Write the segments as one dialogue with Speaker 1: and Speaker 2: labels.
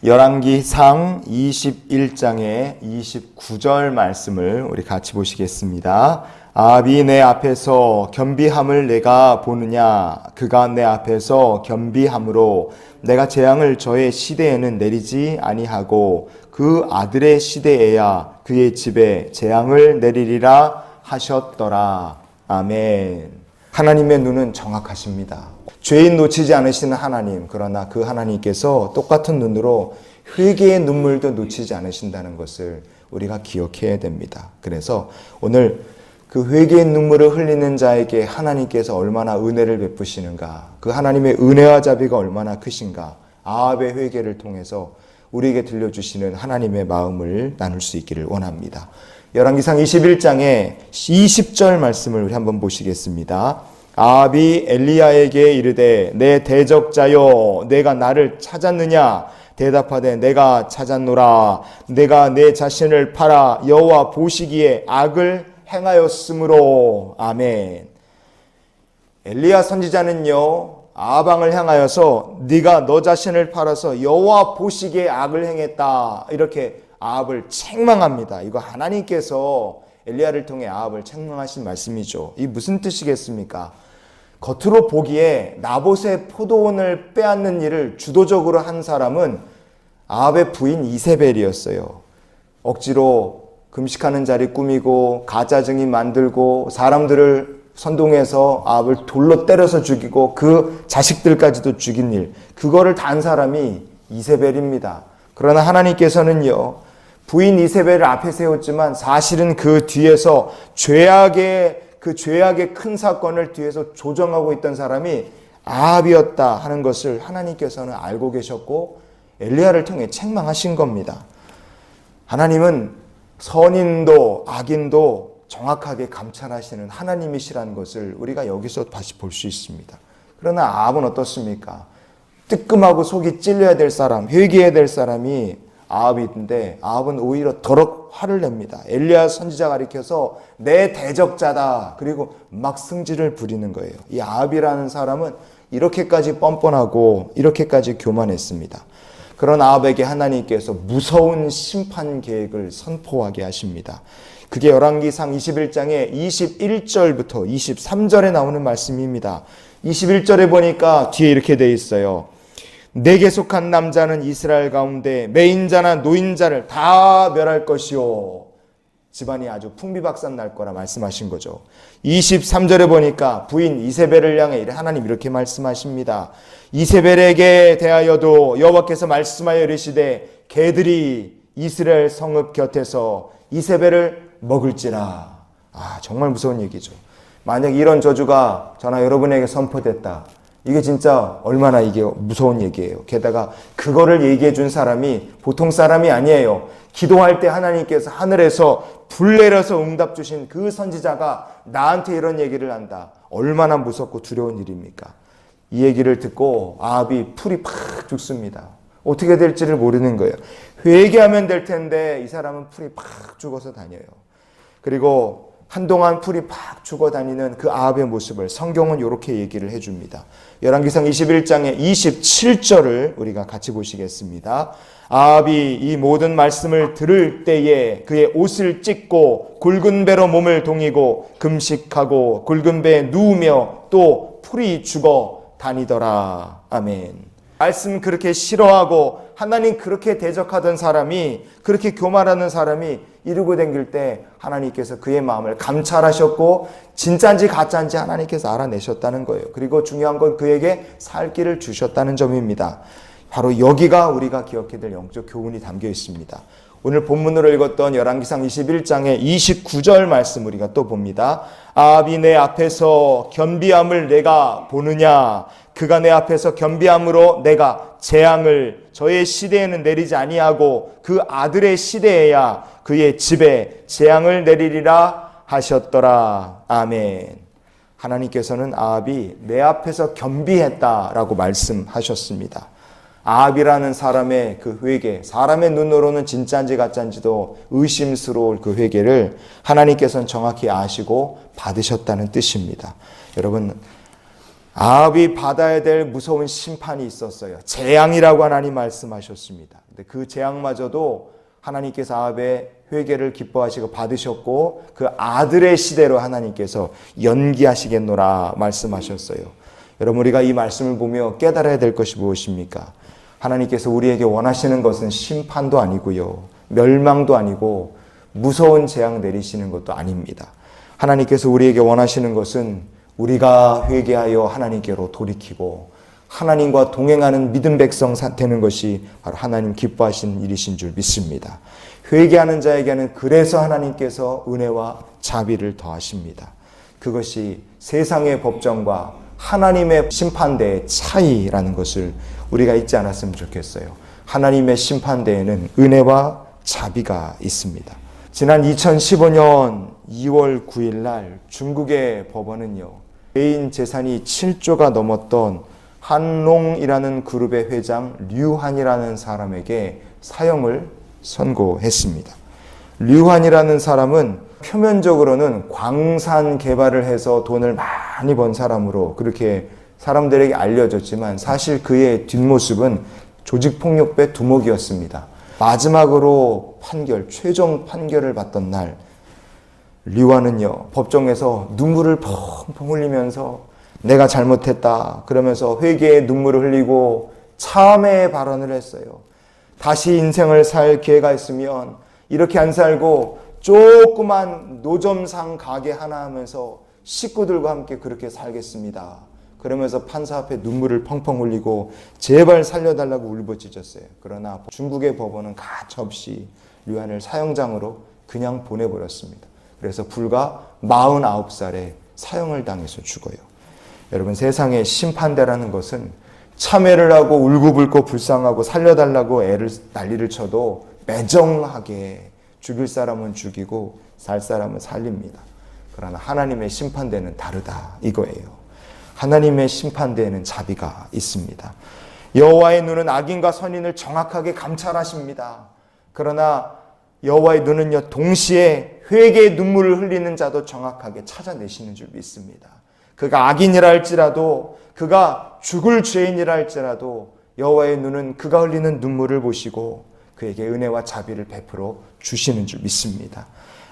Speaker 1: 열왕기상 21장의 29절 말씀을 우리 같이 보시겠습니다. 아합이 내 앞에서 겸비함을 내가 보느냐? 그가 내 앞에서 겸비함으로 내가 재앙을 저의 시대에는 내리지 아니하고 그 아들의 시대에야 그의 집에 재앙을 내리리라 하셨더라. 아멘. 하나님의 눈은 정확하십니다. 죄인 놓치지 않으시는 하나님, 그러나 그 하나님께서 똑같은 눈으로 회개의 눈물도 놓치지 않으신다는 것을 우리가 기억해야 됩니다. 그래서 오늘 그 회개의 눈물을 흘리는 자에게 하나님께서 얼마나 은혜를 베푸시는가, 그 하나님의 은혜와 자비가 얼마나 크신가, 아합의 회개를 통해서 우리에게 들려주시는 하나님의 마음을 나눌 수 있기를 원합니다. 열왕기상 21장의 20절 말씀을 우리 한번 보시겠습니다. 아합이 엘리야에게 이르되 내 대적자여 내가 나를 찾았느냐? 대답하되 내가 찾았노라. 내가 내 자신을 팔아 여호와 보시기에 악을 행하였으므로. 아멘. 엘리야 선지자는요, 아합을 향하여서 네가 너 자신을 팔아서 여호와 보시기에 악을 행했다, 이렇게 아합을 책망합니다. 이거 하나님께서 엘리야를 통해 아합을 책망하신 말씀이죠. 이 무슨 뜻이겠습니까? 겉으로 보기에 나봇의 포도원을 빼앗는 일을 주도적으로 한 사람은 아합의 부인 이세벨이었어요. 억지로 금식하는 자리 꾸미고 가짜 증인 만들고 사람들을 선동해서 아합을 돌로 때려서 죽이고 그 자식들까지도 죽인 일, 그거를 다 한 사람이 이세벨입니다. 그러나 하나님께서는요, 부인 이세벨을 앞에 세웠지만 사실은 그 뒤에서 죄악의 큰 사건을 뒤에서 조정하고 있던 사람이 아합이었다 하는 것을 하나님께서는 알고 계셨고 엘리야를 통해 책망하신 겁니다. 하나님은 선인도 악인도 정확하게 감찰하시는 하나님이시라는 것을 우리가 여기서 다시 볼 수 있습니다. 그러나 아합은 어떻습니까? 뜨끔하고 속이 찔려야 될 사람, 회개해야 될 사람이 아합인데 아합은 오히려 더럽 화를 냅니다. 엘리야 선지자가 가리켜서 내 대적자다, 그리고 막 승질을 부리는 거예요. 이 아합이라는 사람은 이렇게까지 뻔뻔하고 이렇게까지 교만했습니다. 그런 아합에게 하나님께서 무서운 심판 계획을 선포하게 하십니다. 그게 열왕기상 21장의 21절부터 23절에 나오는 말씀입니다. 21절에 보니까 뒤에 이렇게 돼 있어요. 내게 속한 남자는 이스라엘 가운데 매인자나 노인자를 다 멸할 것이요. 집안이 아주 풍비박산 날 거라 말씀하신 거죠. 23절에 보니까 부인 이세벨을 향해 하나님 이렇게 말씀하십니다. 이세벨에게 대하여도 여호와께서 말씀하여 이르시되 개들이 이스라엘 성읍 곁에서 이세벨을 먹을지라. 정말 무서운 얘기죠. 만약 이런 저주가 저나 여러분에게 선포됐다, 이게 진짜 얼마나 이게 무서운 얘기예요. 게다가 그거를 얘기해 준 사람이 보통 사람이 아니에요. 기도할 때 하나님께서 하늘에서 불 내려서 응답 주신 그 선지자가 나한테 이런 얘기를 한다. 얼마나 무섭고 두려운 일입니까? 이 얘기를 듣고 아합이 풀이 팍 죽습니다. 어떻게 될지를 모르는 거예요. 회개하면 될 텐데 이 사람은 풀이 팍 죽어서 다녀요. 그리고 한동안 풀이 팍 죽어 다니는 그 아합의 모습을 성경은 이렇게 얘기를 해줍니다. 열왕기상 21장의 27절을 우리가 같이 보시겠습니다. 아합이 이 모든 말씀을 들을 때에 그의 옷을 찢고 굵은 배로 몸을 동이고 금식하고 굵은 배에 누우며 또 풀이 죽어 다니더라. 아멘. 말씀 그렇게 싫어하고 하나님 그렇게 대적하던 사람이, 그렇게 교만하는 사람이 이루고 댕길 때 하나님께서 그의 마음을 감찰하셨고 진짜인지 가짜인지 하나님께서 알아내셨다는 거예요. 그리고 중요한 건 그에게 살 길을 주셨다는 점입니다. 바로 여기가 우리가 기억해야 될 영적 교훈이 담겨 있습니다. 오늘 본문으로 읽었던 열왕기상 21장의 29절 말씀 우리가 또 봅니다. 아합이 내 앞에서 겸비함을 내가 보느냐? 그가 내 앞에서 겸비함으로 내가 재앙을 저의 시대에는 내리지 아니하고 그 아들의 시대에야 그의 집에 재앙을 내리리라 하셨더라. 아멘. 하나님께서는 아합이 내 앞에서 겸비했다라고 말씀하셨습니다. 아합이라는 사람의 그 회개, 사람의 눈으로는 진짜인지 가짜인지도 의심스러울 그 회개를 하나님께서는 정확히 아시고 받으셨다는 뜻입니다. 여러분, 아합이 받아야 될 무서운 심판이 있었어요. 재앙이라고 하나님 말씀하셨습니다. 근데 그 재앙마저도 하나님께서 아합의 회개를 기뻐하시고 받으셨고 그 아들의 시대로 하나님께서 연기하시겠노라 말씀하셨어요. 여러분, 우리가 이 말씀을 보며 깨달아야 될 것이 무엇입니까? 하나님께서 우리에게 원하시는 것은 심판도 아니고요, 멸망도 아니고 무서운 재앙 내리시는 것도 아닙니다. 하나님께서 우리에게 원하시는 것은 우리가 회개하여 하나님께로 돌이키고 하나님과 동행하는 믿음 백성 되는 것이 바로 하나님 기뻐하시는 일이신 줄 믿습니다. 회개하는 자에게는 그래서 하나님께서 은혜와 자비를 더하십니다. 그것이 세상의 법정과 하나님의 심판대의 차이라는 것을 우리가 잊지 않았으면 좋겠어요. 하나님의 심판대에는 은혜와 자비가 있습니다. 지난 2015년 2월 9일 날 중국의 법원은요, 개인 재산이 7조가 넘었던 한롱이라는 그룹의 회장 류한이라는 사람에게 사형을 선고했습니다. 류한이라는 사람은 표면적으로는 광산 개발을 해서 돈을 많이 번 사람으로 그렇게 사람들에게 알려졌지만 사실 그의 뒷모습은 조직폭력배 두목이었습니다. 마지막으로 최종 판결을 받던 날 류한은요, 법정에서 눈물을 펑펑 흘리면서 내가 잘못했다 그러면서 회개의 눈물을 흘리고 참회의 발언을 했어요. 다시 인생을 살 기회가 있으면 이렇게 안 살고 조그만 노점상 가게 하나 하면서 식구들과 함께 그렇게 살겠습니다. 그러면서 판사 앞에 눈물을 펑펑 흘리고 제발 살려달라고 울부짖었어요. 그러나 중국의 법원은 가차없이 류한을 사형장으로 그냥 보내버렸습니다. 그래서 불과 49살에 사형을 당해서 죽어요. 여러분, 세상의 심판대라는 것은 참회를 하고 울고불고 불쌍하고 살려달라고 난리를 쳐도 매정하게 죽일 사람은 죽이고 살 사람은 살립니다. 그러나 하나님의 심판대는 다르다 이거예요. 하나님의 심판대에는 자비가 있습니다. 여호와의 눈은 악인과 선인을 정확하게 감찰하십니다. 그러나 여호와의 눈은요, 동시에 회개의 눈물을 흘리는 자도 정확하게 찾아내시는 줄 믿습니다. 그가 악인이라 할지라도, 그가 죽을 죄인이라 할지라도 여호와의 눈은 그가 흘리는 눈물을 보시고 그에게 은혜와 자비를 베풀어 주시는 줄 믿습니다.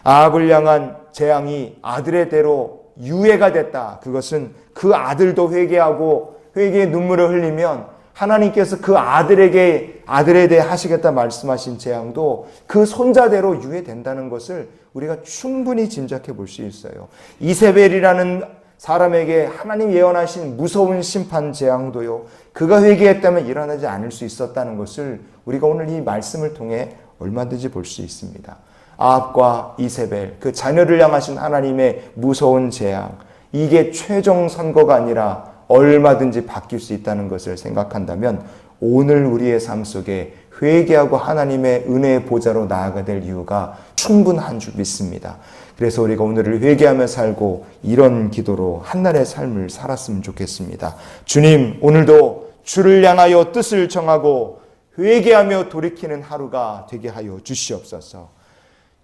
Speaker 1: 아합을 향한 재앙이 아들의 대로 유예가 됐다. 그것은 그 아들도 회개하고 회개의 눈물을 흘리면 하나님께서 그 아들에 대해 하시겠다 말씀하신 재앙도 그 손자대로 유예된다는 것을 우리가 충분히 짐작해 볼 수 있어요. 이세벨이라는 사람에게 하나님 예언하신 무서운 심판 재앙도요, 그가 회개했다면 일어나지 않을 수 있었다는 것을 우리가 오늘 이 말씀을 통해 얼마든지 볼 수 있습니다. 아합과 이세벨, 그 자녀를 향하신 하나님의 무서운 재앙, 이게 최종 선고가 아니라 얼마든지 바뀔 수 있다는 것을 생각한다면 오늘 우리의 삶 속에 회개하고 하나님의 은혜의 보좌로 나아가야 될 이유가 충분한 줄 믿습니다. 그래서 우리가 오늘을 회개하며 살고 이런 기도로 한날의 삶을 살았으면 좋겠습니다. 주님, 오늘도 주를 향하여 뜻을 정하고 회개하며 돌이키는 하루가 되게 하여 주시옵소서.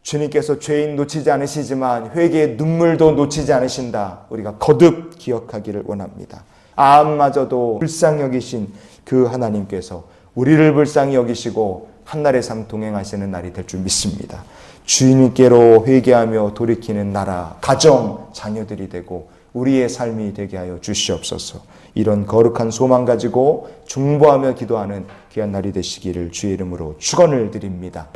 Speaker 1: 주님께서 죄인 놓치지 않으시지만 회개의 눈물도 놓치지 않으신다. 우리가 거듭 기억하기를 원합니다. 아합마저도 불쌍히 여기신 그 하나님께서 우리를 불쌍히 여기시고 한날의 삶 동행하시는 날이 될 줄 믿습니다. 주님께로 회개하며 돌이키는 나라, 가정, 자녀들이 되고 우리의 삶이 되게 하여 주시옵소서. 이런 거룩한 소망 가지고 중보하며 기도하는 귀한 날이 되시기를 주의 이름으로 축원을 드립니다.